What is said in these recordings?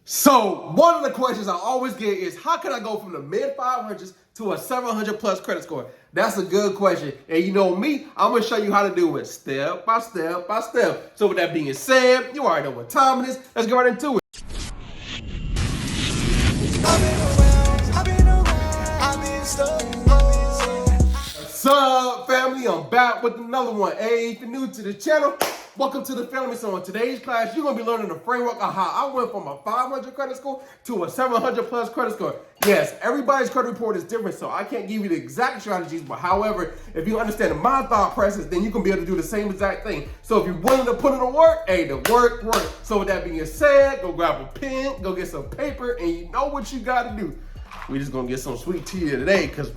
So one of the questions I always get is, how can I go from the mid 500s to a 700 plus credit score? That's a good question. And you know me, I'm going to show you how to do it step by step by step. So with that being said, you already know what time it is. Let's get right into it. What's up, family? I'm back with another one. Hey, if you're new to the channel, welcome to the family. So in today's class, you're going to be learning the framework of how I went from a 500 credit score to a 700 plus credit score. Yes, everybody's credit report is different, so I can't give you the exact strategies, but however, if you understand my thought process, then you can be able to do the same exact thing. So if you're willing to put in the work, hey, the work. So with that being said, go grab a pen, go get some paper, and you know what you got to do. We just going to get some sweet tea today, because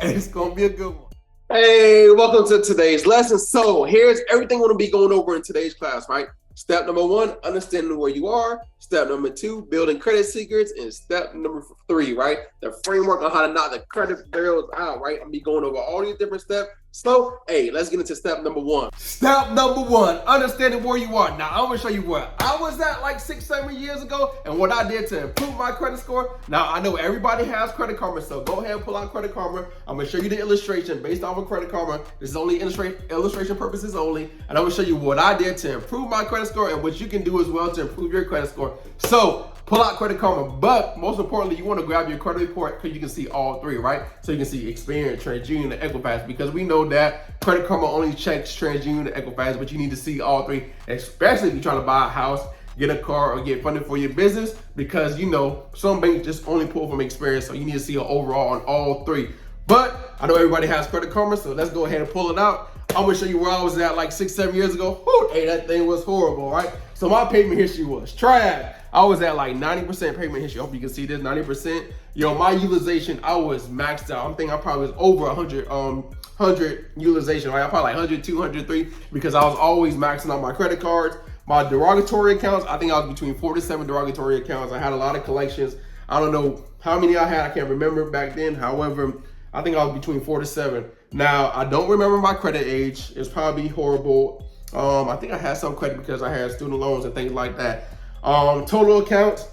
it's going to be a good one. Hey, welcome to today's lesson. So here's everything we're going to be going over in today's class, right? Step number 1, understanding where you are. Step number 2, building credit secrets. And step number 3, right? The framework on how to knock the credit barrels out, right? I'm going to be going over all these different steps. So, hey, let's get into step number 1. Step number 1, understanding where you are. Now, I'm going to show you where I was at like 6-7 years ago and what I did to improve my credit score. Now, I know everybody has Credit Karma, so go ahead and pull out Credit Karma. I'm going to show you the illustration based off of Credit Karma. This is only illustration purposes only. And I'm going to show you what I did to improve my credit score and what you can do as well to improve your credit score. So, pull out Credit Karma, but most importantly, you want to grab your credit report because you can see all 3, right? So you can see Experian, TransUnion, and Equifax, because we know that Credit Karma only checks TransUnion and Equifax, but you need to see all 3, especially if you're trying to buy a house, get a car, or get funded for your business, because you know some banks just only pull from Experian, so you need to see an overall on all 3. But I know everybody has Credit Karma, so let's go ahead and pull it out. I'm gonna show you where I was at like 6-7 years ago. Whew, hey, that thing was horrible, right? So my payment history was trash. I was at like 90% payment history. I hope you can see this, 90%. Yo, my utilization, I was maxed out. I'm thinking I probably was over 100 utilization, right? I probably like 102, 103, because I was always maxing out my credit cards. My derogatory accounts, I think I was between 4 to 7 derogatory accounts. I had a lot of collections. I don't know how many I had. I can't remember back then. However, I think I was between 4 to 7. Now, I don't remember my credit age. It's probably horrible. I think I had some credit because I had student loans and things like that. Total accounts.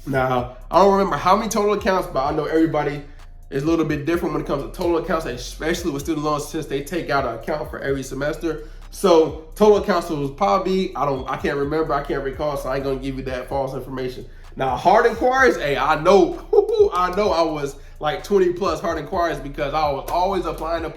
Now, I don't remember how many total accounts, but I know everybody is a little bit different when it comes to total accounts, especially with student loans, since they take out an account for every semester. So total accounts was probably, I can't remember, I can't recall, so I ain't gonna give you that false information. Now, hard inquiries, hey, I know I was like 20 plus hard inquiries because I was always applying,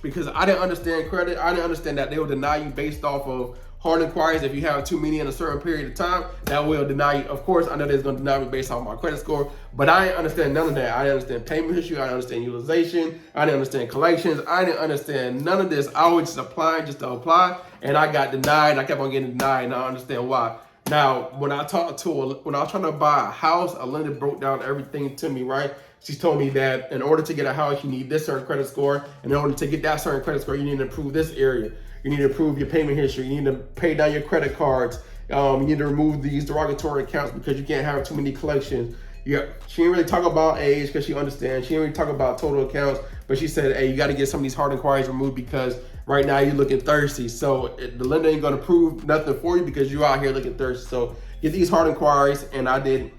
because I didn't understand credit. I didn't understand that they will deny you based off of hard inquiries. If you have too many in a certain period of time, that will deny you. Of course, I know they're going to deny me based on my credit score, but I didn't understand none of that. I didn't understand payment history. I didn't understand utilization. I didn't understand collections. I didn't understand none of this. I was just applying just to apply, and I got denied. I kept on getting denied, and I don't understand why. Now, when I was trying to buy a house, a lender broke down everything to me, right? She told me that in order to get a house, you need this certain credit score. And in order to get that certain credit score, you need to improve this area. You need to improve your payment history. You need to pay down your credit cards. You need to remove these derogatory accounts because you can't have too many collections. Yeah, she didn't really talk about age because she understands. She didn't really talk about total accounts, but she said, hey, you got to get some of these hard inquiries removed because right now you're looking thirsty. So the lender ain't going to prove nothing for you because you're out here looking thirsty. So get these hard inquiries, and I did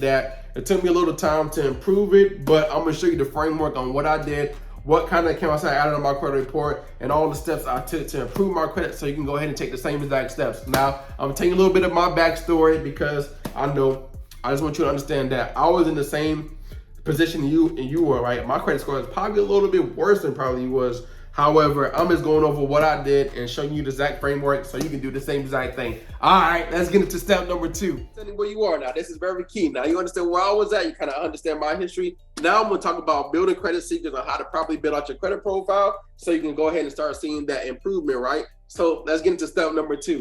that. It took me a little time to improve it, but I'm going to show you the framework on what I did, what kind of accounts I added on my credit report, and all the steps I took to improve my credit so you can go ahead and take the same exact steps. Now, I'm going to tell you a little bit of my backstory because I just want you to understand that I was in the same position you were, right? My credit score is probably a little bit worse than probably was. However, I'm just going over what I did and showing you the exact framework so you can do the same exact thing. All right, let's get into step number 2. Understanding where you are now. This is very key. Now you understand where I was at. You kind of understand my history. Now I'm going to talk about building credit secrets on how to properly build out your credit profile so you can go ahead and start seeing that improvement, right? So let's get into step number 2.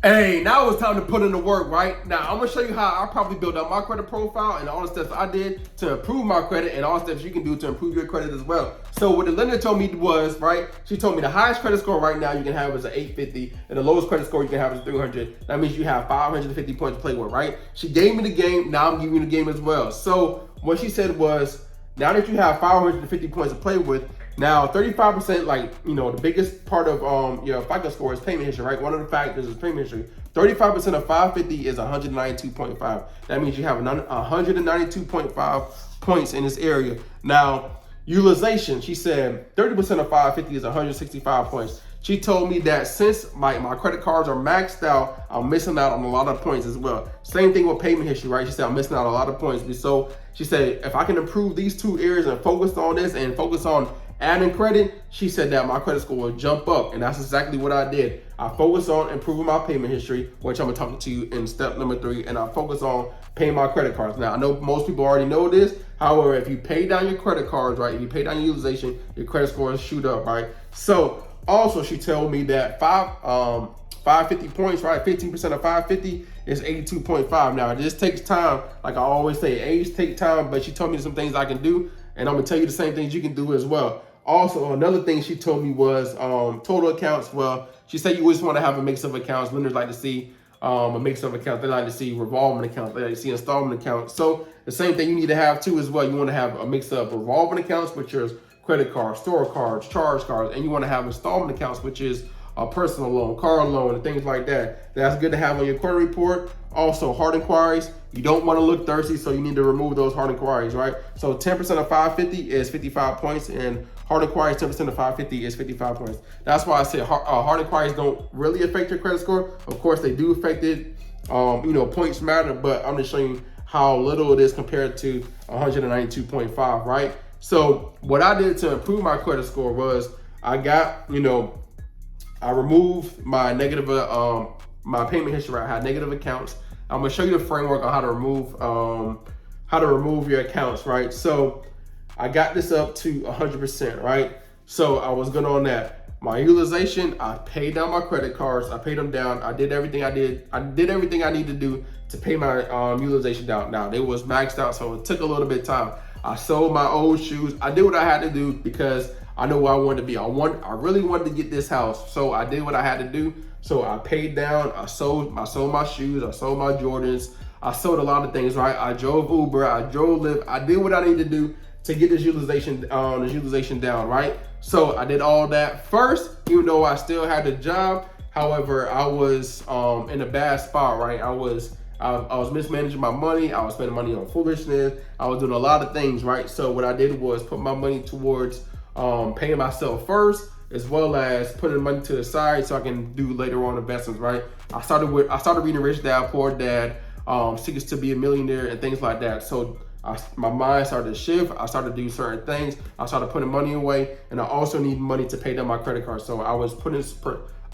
Hey, now it's time to put in the work, right? Now, I'm going to show you how I probably built up my credit profile and all the steps I did to improve my credit and all the steps you can do to improve your credit as well. So what the lender told me was, right, she told me the highest credit score right now you can have is an 850 and the lowest credit score you can have is 300. That means you have 550 points to play with, right? She gave me the game. Now I'm giving you the game as well. So what she said was, now that you have 550 points to play with, Now, 35%, like, you know, the biggest part of your FICO score is payment history, right? One of the factors is payment history. 35% of 550 is 192.5. That means you have 192.5 points in this area. Now, utilization, she said 30% of 550 is 165 points. She told me that since my credit cards are maxed out, I'm missing out on a lot of points as well. Same thing with payment history, right? She said I'm missing out on a lot of points. So she said if I can improve these two areas and focus on this and focus on adding credit, she said that my credit score will jump up. And that's exactly what I did. I focused on improving my payment history, which I'm gonna talk to you in step number 3, and I focus on paying my credit cards. Now, I know most people already know this. However, if you pay down your credit cards, right, if you pay down your utilization, your credit scores shoot up, right? So also, she told me that 550 points, right? 15% of 550 is 82.5. Now, this takes time. Like I always say, age take time, but she told me some things I can do, and I'm gonna tell you the same things you can do as well. Also, another thing she told me was total accounts. Well, she said you always want to have a mix of accounts. Lenders like to see a mix of accounts. They like to see revolving accounts. They like to see installment accounts. So the same thing you need to have too as well. You want to have a mix of revolving accounts, which is credit cards, store cards, charge cards, and you want to have installment accounts, which is a personal loan, car loan, and things like that. That's good to have on your credit report. Also, hard inquiries. You don't want to look thirsty, so you need to remove those hard inquiries, right? So 10% of 550 is 55 points, and hard inquiries, 10% of 550 is 55 points. That's why I say hard inquiries don't really affect your credit score. Of course, they do affect it. You know, points matter, but I'm just showing you how little it is compared to 192.5, right? So what I did to improve my credit score was I got, you know, I removed my negative, my payment history. I had negative accounts. I'm gonna show you the framework on how to remove your accounts, right? So I got this up to 100%, right? So I was good on that. My utilization, I paid down my credit cards. I paid them down. I did everything I did everything I need to do to pay my utilization down. Now they was maxed out, so it took a little bit of time. I sold my old shoes. I did what I had to do because I know where I wanted to be. I really wanted to get this house, so I did what I had to do. So I paid down. I sold my shoes. I sold my Jordans. I sold a lot of things, right? I drove Uber. I drove Lyft. I did what I needed to do to get this utilization down, right? So I did all that first, even though I still had a job. However, I was in a bad spot, right? I was mismanaging my money. I was spending money on foolishness. I was doing a lot of things, right? So what I did was put my money towards paying myself first, as well as putting money to the side so I can do later on investments, right? I started reading Rich Dad Poor Dad, Secrets to Be a Millionaire, and things like that. So my mind started to shift. I started to do certain things. I started putting money away, and I also need money to pay down my credit card. So I was putting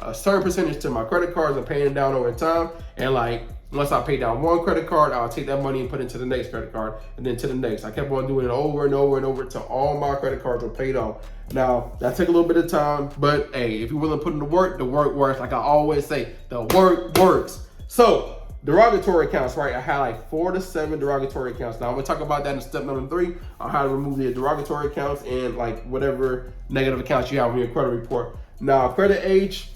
a certain percentage to my credit cards and paying it down over time. And like, once I paid down one credit card, I'll take that money and put it into the next credit card, and then to the next. I kept on doing it over and over and over until all my credit cards were paid off. Now, that took a little bit of time, but hey, if you're willing to put in the work works. Like I always say, the work works. So, derogatory accounts, right? I had like 4 to 7 derogatory accounts. Now, I'm gonna talk about that in step number 3 on how to remove the derogatory accounts and like whatever negative accounts you have on your credit report. Now, credit age.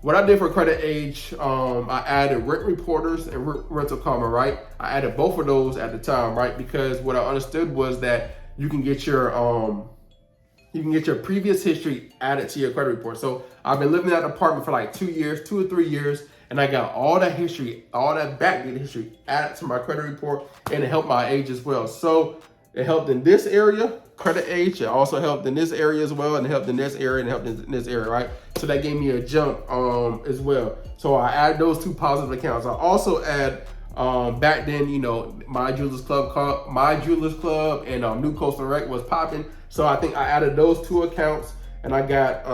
What I did for credit age, I added Rent Reporters and Rental Karma, right? I added both of those at the time, right? Because what I understood was that you can get your previous history added to your credit report. So I've been living in that apartment for like 2 or 3 years, and I got all that history, all that backdated history added to my credit report, and it helped my age as well. So it helped in this area, credit age. It also helped in this area as well, and it helped in this area, and it helped in this area, right? So that gave me a jump as well. So I added those 2 positive accounts. I also add back then, you know, My Jewelers Club, and New Coastal Rec was popping. So I think I added those 2 accounts, and I got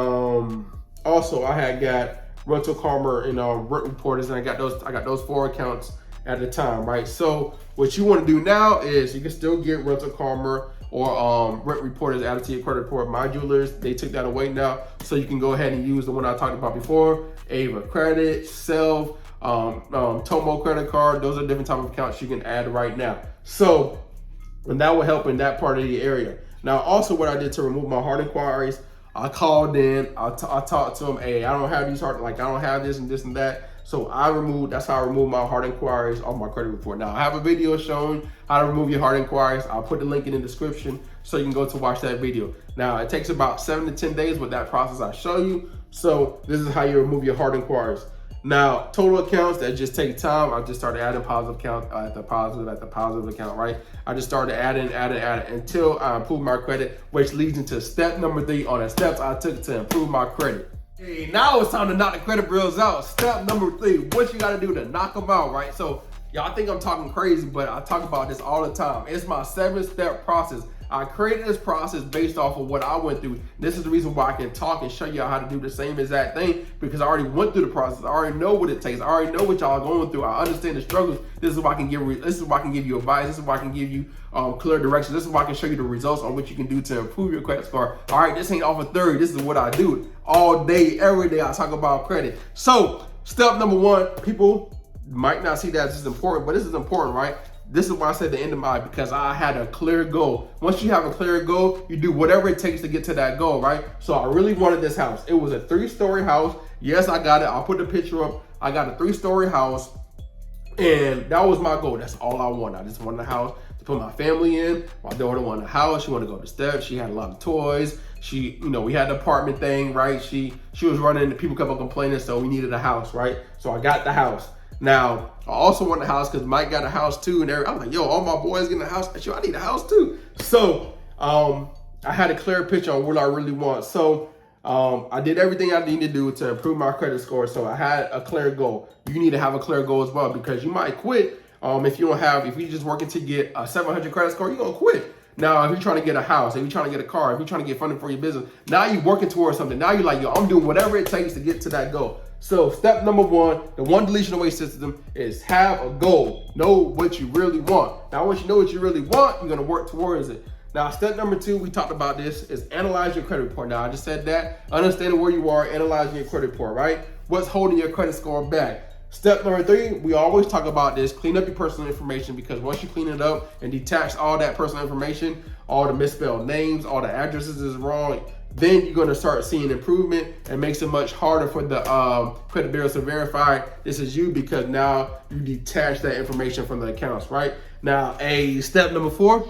also I had got Rental Karma and Rent Reporters, and I got those 4 accounts at the time, right? So what you want to do now is you can still get Rental Karma or Rent Reporters added to your credit report. My Jewelers, they took that away now, so you can go ahead and use the one I talked about before, Ava Credit, Self, Tomo Credit Card. Those are different type of accounts you can add right now. So, and that will help in that part of the area. Now, also what I did to remove my hard inquiries, I called in, I talked to them, hey, I don't have these hard, like I don't have this and this and that. So that's how I remove my hard inquiries on my credit report. Now I have a video showing how to remove your hard inquiries. I'll put the link in the description so you can go to watch that video. Now it takes about 7 to 10 days with that process I show you. So this is how you remove your hard inquiries. Now, total accounts, that just take time. I just started adding positive account at the positive account, right? I just started adding until I improve my credit, which leads into step number 3 on the steps I took to improve my credit. Hey, now it's time to knock the credit bills out. Step number 3, what you gotta do to knock them out, right? So y'all think I'm talking crazy, but I talk about this all the time. It's my 7-step process. I created this process based off of what I went through. This is the reason why I can talk and show y'all how to do the same exact thing, because I already went through the process. I already know what it takes. I already know what y'all are going through. I understand the struggles. This is why I can give you advice. This is why I can give you clear direction. This is why I can show you the results on what you can do to improve your credit score. All right, this ain't off a theory. This is what I do all day, every day. I talk about credit. So step number 1, people might not see that as important, but this is important, right? This is why I said the end of mine, because I had a clear goal. Once you have a clear goal, you do whatever it takes to get to that goal, right? So I really wanted this house. It was a 3-story house. Yes, I got it. I'll put the picture up. I got a 3-story house, and that was my goal. That's all I wanted. I just wanted a house to put my family in. My daughter wanted a house. She wanted to go to steps. She had a lot of toys. We had the apartment thing, right? She was running, people kept on complaining, so we needed a house, right? So I got the house. Now, I also want a house because Mike got a house too, and I'm like, yo, all my boys getting a house. I need a house too. So I had a clear picture on what I really want. So I did everything I need to do to improve my credit score. So I had a clear goal. You need to have a clear goal as well, because you might quit if you're just working to get a 700 credit score, you're gonna quit. Now, if you're trying to get a house, if you're trying to get a car, if you're trying to get funding for your business, now you're working towards something. Now you're like, yo, I'm doing whatever it takes to get to that goal. So step number 1, the one deletion away system, is have a goal. Know what you really want. Now, once you know what you really want, you're gonna work towards it. Now, step number 2, we talked about this, is analyze your credit report. Now, I just said that, understanding where you are, analyzing your credit report, right? What's holding your credit score back? Step number 3, we always talk about this, clean up your personal information, because once you clean it up and detach all that personal information, all the misspelled names, all the addresses is wrong, then you're going to start seeing improvement, and makes it much harder for the credit bureaus to verify this is you, because now you detach that information from the accounts, right? Now, step number 4,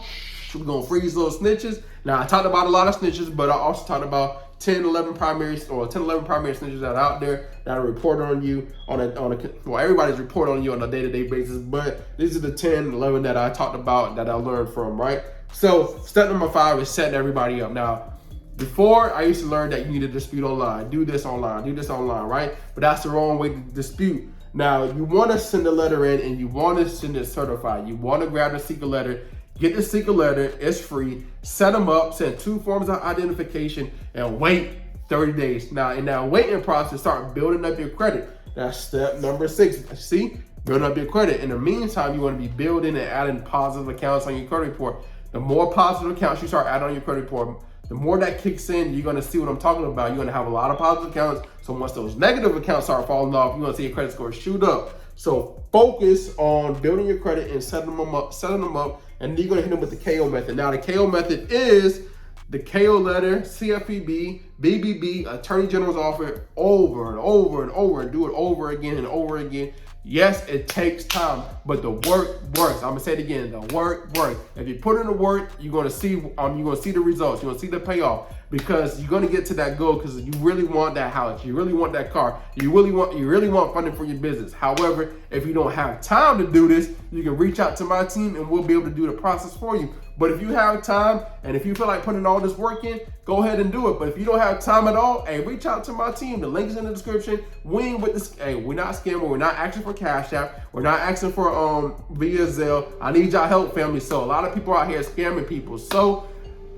we're going to freeze those snitches. Now, I talked about a lot of snitches, but I also talked about 10, 11 primary snitches that are out there that are reporting on you well, everybody's reporting on you on a day-to-day basis, but these are the 10, 11 that I talked about that I learned from, right? So step number 5 is setting everybody up. Now, before, I used to learn that you need to dispute online, do this online, right? But that's the wrong way to dispute. Now, you want to send a letter in, and you want to send it certified. You want to grab the secret letter, get the secret letter, it's free, set them up, send 2 forms of identification, and wait 30 days. Now, in that waiting process, start building up your credit. That's step number 6. See, building up your credit. In the meantime, you want to be building and adding positive accounts on your credit report. The more positive accounts you start adding on your credit report, the more that kicks in, you're going to see what I'm talking about. You're going to have a lot of positive accounts. So once those negative accounts start falling off, you're going to see your credit score shoot up. So focus on building your credit and setting them up, and you're going to hit them with the KO method. Now, the KO method is the KO letter, CFPB, BBB, Attorney General's office, over and over and over, and do it over again and over again. Yes, it takes time, but the work works. I'm gonna say it again, the work works. If you put in the work, you're gonna see the results, you're gonna see the payoff, because you're gonna get to that goal, because you really want that house, you really want that car, you really want funding for your business. However, if you don't have time to do this, you can reach out to my team and we'll be able to do the process for you. But if you have time, and if you feel like putting all this work in, go ahead and do it. But if you don't have time at all, hey, reach out to my team. The link is in the description. We ain't with this. Hey, we're not scamming. We're not asking for Cash App. We're not asking for via Zelle. I need y'all help, family. So a lot of people out here scamming people. So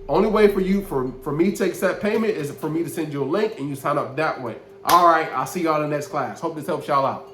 only way for me to accept payment is for me to send you a link and you sign up that way. All right, I'll see y'all in the next class. Hope this helps y'all out.